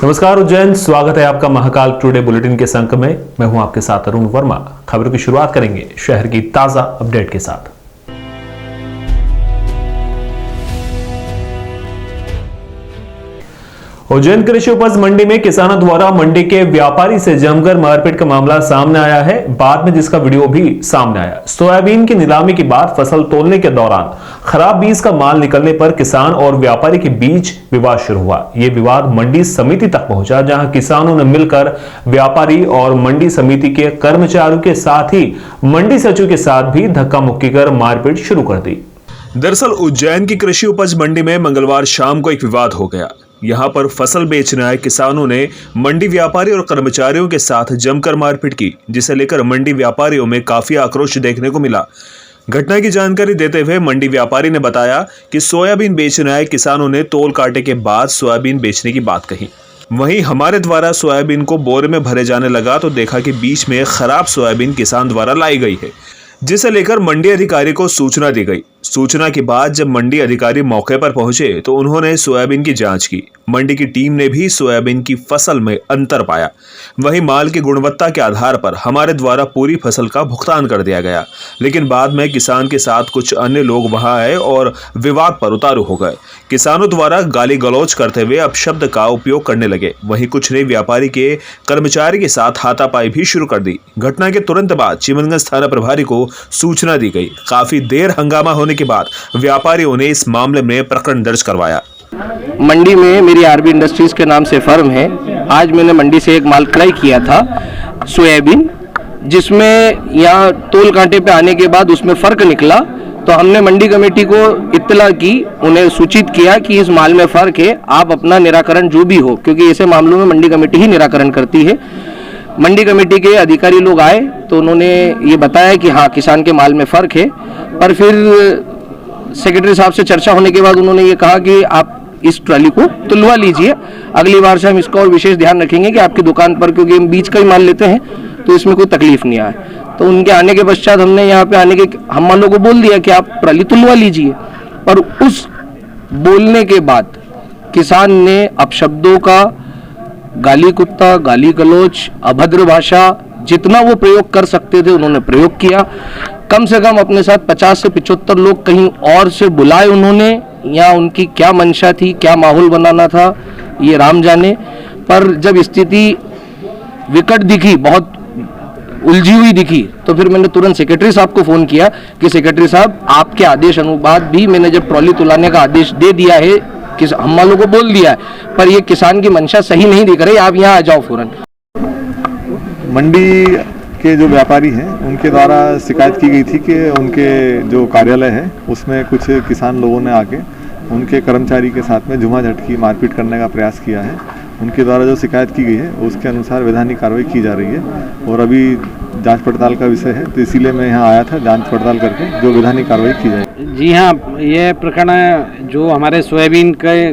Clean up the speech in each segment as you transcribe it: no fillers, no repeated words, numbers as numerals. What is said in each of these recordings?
नमस्कार उज्जैन, स्वागत है आपका महाकाल टुडे बुलेटिन के संक में। मैं हूं आपके साथ अरुण वर्मा। खबरों की शुरुआत करेंगे शहर की ताजा अपडेट के साथ। उज्जैन कृषि उपज मंडी में किसानों द्वारा मंडी के व्यापारी से जमकर मारपीट का मामला सामने आया है, बाद में जिसका वीडियो भी सामने आया। सोयाबीन की नीलामी के बाद फसल तोलने के दौरान खराब बीज का माल निकलने पर किसान और व्यापारी के बीच विवाद शुरू हुआ। यह विवाद मंडी समिति तक पहुंचा, जहां किसानों ने मिलकर व्यापारी और मंडी समिति के कर्मचारियों के साथ ही मंडी सचिव के साथ भी धक्का मुक्की कर मारपीट शुरू कर दी। दरअसल उज्जैन की कृषि उपज मंडी में मंगलवार शाम को एक विवाद हो गया। यहां पर फसल बेचने आए किसानों ने मंडी व्यापारी और कर्मचारियों के साथ जमकर मारपीट की, जिसे लेकर मंडी व्यापारियों में काफी आक्रोश देखने को मिला। घटना की जानकारी देते हुए मंडी व्यापारी ने बताया कि सोयाबीन बेचने आए किसानों ने तोल काटे के बाद सोयाबीन बेचने की बात कही। वहीं हमारे द्वारा सोयाबीन को बोरे में भरे जाने लगा तो देखा कि बीच में खराब सोयाबीन किसान द्वारा लाई गई है, जिसे लेकर मंडी अधिकारी को सूचना दी गई। सूचना के बाद जब मंडी अधिकारी मौके पर पहुंचे तो उन्होंने सोयाबीन की जांच की। मंडी की टीम ने भी सोयाबीन की फसल में अंतर पाया। वहीं माल की गुणवत्ता के आधार पर हमारे द्वारा पूरी फसल का भुगतान कर दिया गया, लेकिन बाद में किसान के साथ कुछ अन्य लोग वहां आए और विवाद पर उतारू हो गए। किसानों द्वारा गाली गलौज करते हुए अपशब्द का उपयोग करने लगे। वहीं कुछ ने व्यापारी के कर्मचारी के साथ हाथापाई भी शुरू कर दी। घटना के तुरंत बाद चिमनगंज थाना प्रभारी को सूचना दी गई। काफी देर हंगामा होने के बाद व्यापारियों ने इस मामले में प्रकरण दर्ज करवाया। मंडी में मेरी आरबी इंडस्ट्रीज के नाम से फर्म है। आज मैंने मंडी से एक माल क्रय किया था सोयाबीन, जिसमें यहाँ तोल कांटे पे आने के बाद उसमें फर्क निकला। तो हमने मंडी कमेटी को इत्तला की, उन्हें सूचित किया कि इस माल में फर्क है, आप अपना निराकरण जो भी हो, क्योंकि ऐसे मामलों में मंडी कमेटी ही निराकरण करती है। मंडी कमेटी के अधिकारी लोग आए तो उन्होंने ये बताया कि हाँ, किसान के माल में फ़र्क है। पर फिर सेक्रेटरी साहब से चर्चा होने के बाद उन्होंने ये कहा कि आप इस ट्रॉली को तुलवा लीजिए, अगली बार से हम इसका और विशेष ध्यान रखेंगे कि आपकी दुकान पर, क्योंकि हम बीच का ही माल लेते हैं तो इसमें कोई तकलीफ नहीं आए। तो उनके आने के पश्चात हमने यहाँ पे आने के हम वालों को बोल दिया कि आप ट्रॉली तुलवा लीजिए। पर उस बोलने के बाद किसान ने अपशब्दों का, गाली कुत्ता, गाली गलौज, अभद्र भाषा, जितना वो प्रयोग कर सकते थे उन्होंने प्रयोग किया। कम से कम अपने साथ 50 से 75 लोग कहीं और से बुलाए उन्होंने, या उनकी क्या मंशा थी, क्या माहौल बनाना था, ये राम जाने। पर जब स्थिति विकट दिखी, बहुत उलझी हुई दिखी, तो फिर मैंने तुरंत सेक्रेटरी साहब को फ़ोन किया कि सेक्रेटरी साहब, आपके आदेश अनुसार भी मैंने जब ट्रॉली तुलाने का आदेश दे दिया है, हम वालों को बोल दिया है, पर ये किसान की मंशा सही नहीं दिख रही, आप यहाँ आ जाओ फौरन। मंडी के जो व्यापारी हैं उनके द्वारा शिकायत की गई थी कि उनके जो कार्यालय है उसमें कुछ किसान लोगों ने आके उनके कर्मचारी के साथ में जुमा झटकी मारपीट करने का प्रयास किया है। उनके द्वारा जो शिकायत की गई है उसके अनुसार वैधानिक कार्रवाई की जा रही है और अभी जांच पड़ताल का विषय है, तो इसीलिए मैं यहाँ आया था जांच पड़ताल करके जो वैधानिक कार्रवाई की जाए। जी हाँ, ये प्रकरण जो हमारे सोयाबीन के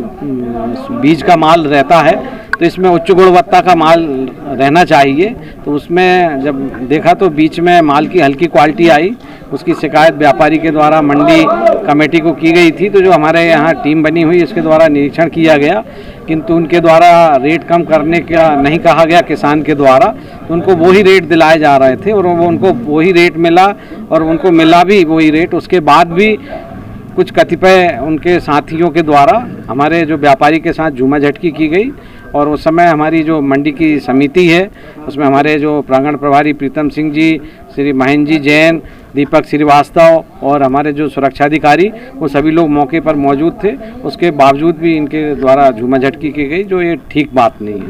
बीज का माल रहता है तो इसमें उच्च गुणवत्ता का माल रहना चाहिए। तो उसमें जब देखा तो बीच में माल की हल्की क्वालिटी आई, उसकी शिकायत व्यापारी के द्वारा मंडी कमेटी को की गई थी। तो जो हमारे यहाँ टीम बनी हुई इसके द्वारा निरीक्षण किया गया, किंतु उनके द्वारा रेट कम करने का नहीं कहा गया किसान के द्वारा, तो उनको वही रेट दिलाए जा रहे थे और वो उनको वही रेट मिला और उनको मिला भी वही रेट। उसके बाद भी कुछ कतिपय उनके साथियों के द्वारा हमारे जो व्यापारी के साथ झूमा झटकी की गई। और उस समय हमारी जो मंडी की समिति है उसमें हमारे जो प्रांगण प्रभारी प्रीतम सिंह जी, श्री महेंद्र जी जैन, दीपक श्रीवास्तव और हमारे जो सुरक्षाधिकारी, वो सभी लोग मौके पर मौजूद थे। उसके बावजूद भी इनके द्वारा झूमा झटकी की गई, जो ये ठीक बात नहीं है।